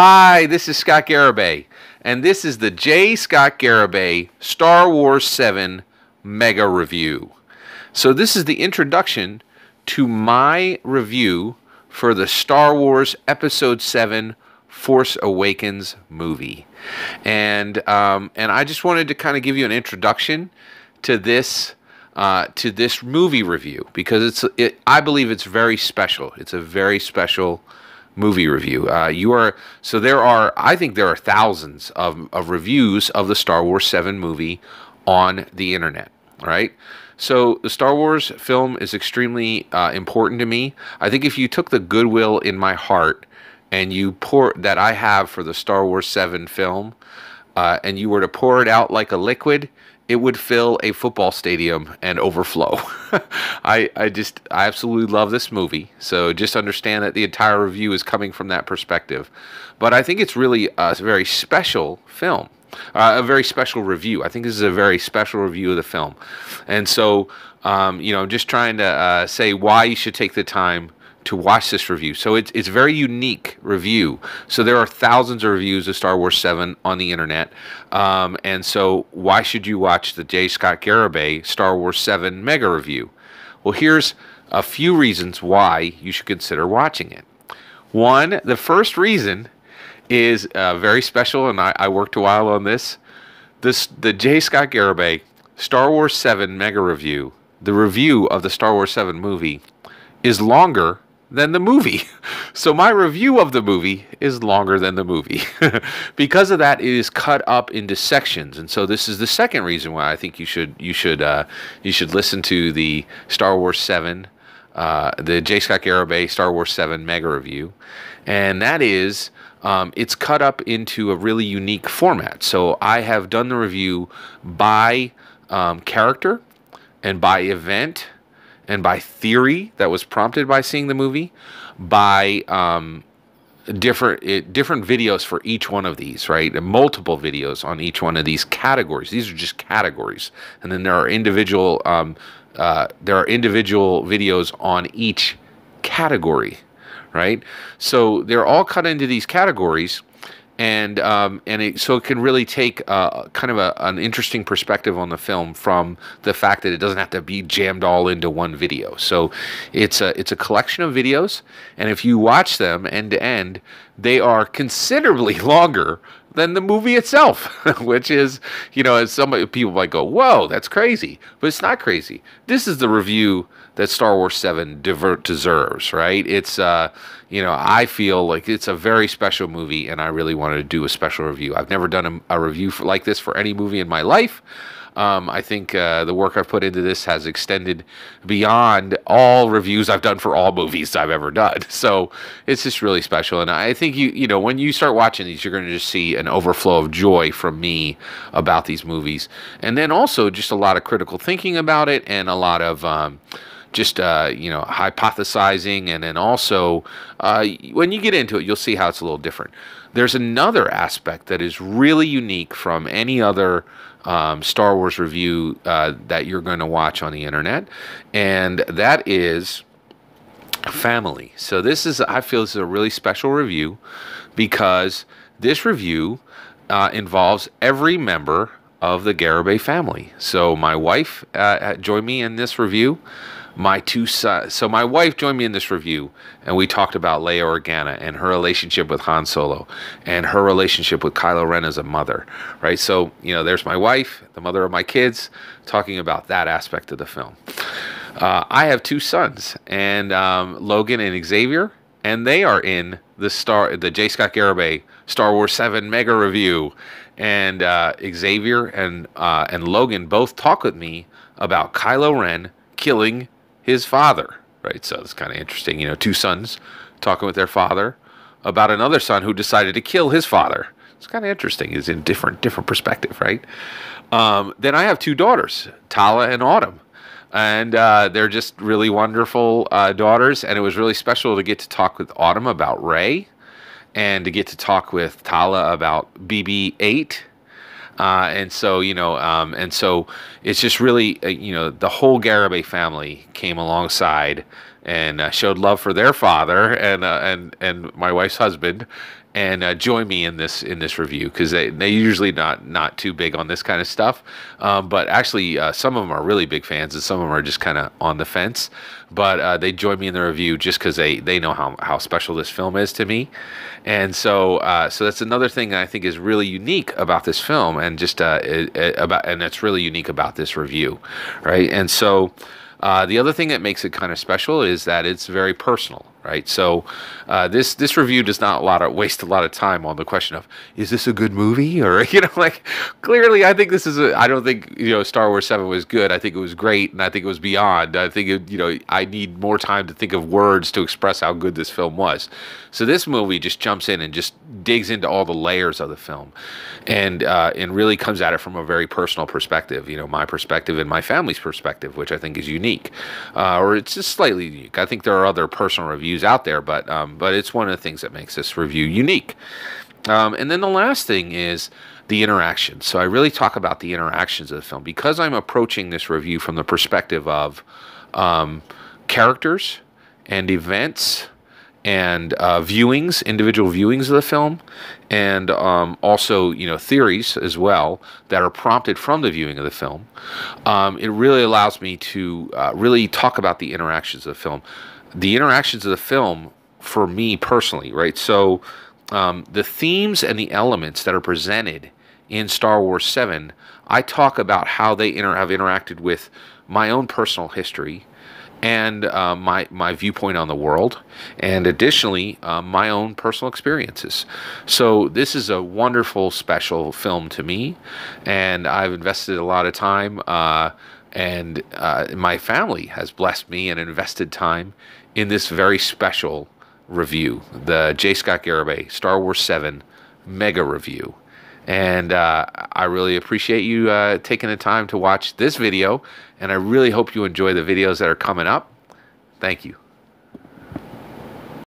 Hi, this is Scott Garibay, and this is the J. Scott Garibay Star Wars 7 Mega Review. So this is the introduction to my review for the Star Wars Episode 7 Force Awakens movie. And I just wanted to kind of give you an introduction to this movie review because I believe it's very special. It's a very special movie review. I think there are thousands of reviews of the Star Wars 7 movie on the internet, right? So the Star Wars film is extremely important to me. I think if you took the goodwill in my heart and that I have for the Star Wars 7 film, and you were to pour it out like a liquid, it would fill a football stadium and overflow. I absolutely love this movie. So just understand that the entire review is coming from that perspective. But I think it's really a very special film, a very special review. I think this is a very special review of the film. And so, I'm just trying to say why you should take the time to watch this review. So it's a very unique review. So there are thousands of reviews of Star Wars 7 on the internet. And so why should you watch the J. Scott Garibay Star Wars 7 Mega Review? Well, here's a few reasons why you should consider watching it. One, the first reason is very special, and I worked a while on this. The J. Scott Garibay Star Wars 7 Mega Review, the review of the Star Wars 7 movie, is longer than the movie. So my review of the movie is longer than the movie. Because of that, it is cut up into sections. And so this is the second reason why I think you should listen to the Star Wars 7, the J. Scott Garibay Star Wars 7 Mega Review. And that is, it's cut up into a really unique format. So I have done the review by character and by event and by theory that was prompted by seeing the movie, by different videos for each one of these, right? And multiple videos on each one of these categories. These are just categories, and then there are individual videos on each category, right? So they're all cut into these categories. So it can really take kind of an interesting perspective on the film from the fact that it doesn't have to be jammed all into one video. So it's a collection of videos, and if you watch them end to end, they are considerably longer than the movie itself, which is, as some people might go, whoa, that's crazy. But it's not crazy. This is the review that Star Wars 7 deserves, right? It's, I feel like it's a very special movie, and I really wanted to do a special review. I've never done a review like this for any movie in my life. I think the work I've put into this has extended beyond all reviews I've done for all movies I've ever done. So it's just really special. And I think, when you start watching these, you're going to just see an overflow of joy from me about these movies. And then also just a lot of critical thinking about it, and a lot of hypothesizing. And then also, when you get into it, you'll see how it's a little different. There's another aspect that is really unique from any other Star Wars review that you're going to watch on the internet, and that is family. So I feel this is a really special review because this review involves every member of the Garibay family. So my wife joined me in this review. My two sons. So my wife joined me in this review, and we talked about Leia Organa and her relationship with Han Solo, and her relationship with Kylo Ren as a mother, right? So, there's my wife, the mother of my kids, talking about that aspect of the film. I have two sons, and Logan and Xavier, and they are in the J. Scott Garibay Star Wars 7 Mega Review. And Xavier and Logan both talk with me about Kylo Ren killing his father, right? So it's kind of interesting, two sons talking with their father about another son who decided to kill his father. It's kind of interesting. It's in different perspective, right? Then I have two daughters, Tala and Autumn, and they're just really wonderful daughters. And it was really special to get to talk with Autumn about Rey, and to get to talk with Tala about BB-8. And so it's just really, the whole Garibay family came alongside and showed love for their father and my wife's husband, and join me in this review, because they usually not too big on this kind of stuff, but actually some of them are really big fans, and some of them are just kind of on the fence. But they join me in the review just because they know how special this film is to me, and so that's another thing that I think is really unique about this film, and just and that's really unique about this review, right? And so. The other thing that makes it kind of special is that it's very personal, right? So this review does not waste a lot of time on the question of, is this a good movie? Or, like, clearly I think I don't think, Star Wars 7 was good. I think it was great, and I think it was beyond. I think, I need more time to think of words to express how good this film was. So this movie just jumps in and just digs into all the layers of the film, and really comes at it from a very personal perspective, my perspective and my family's perspective, which I think is unique, or it's just slightly unique. I think there are other personal reviews out there, but it's one of the things that makes this review unique. And then the last thing is the interaction. So I really talk about the interactions of the film, because I'm approaching this review from the perspective of characters and events and individual viewings of the film, and also theories as well that are prompted from the viewing of the film. It really allows me to really talk about the interactions of the film. The interactions of the film for me personally, right? So the themes and the elements that are presented in Star Wars 7, I talk about how they have interacted with my own personal history, and my viewpoint on the world, and additionally my own personal experiences. So this is a wonderful, special film to me, and I've invested a lot of time, and my family has blessed me and invested time in this very special review, the J. Scott Garibay Star Wars 7 Mega Review. And I really appreciate you taking the time to watch this video, and I really hope you enjoy the videos that are coming up. Thank you.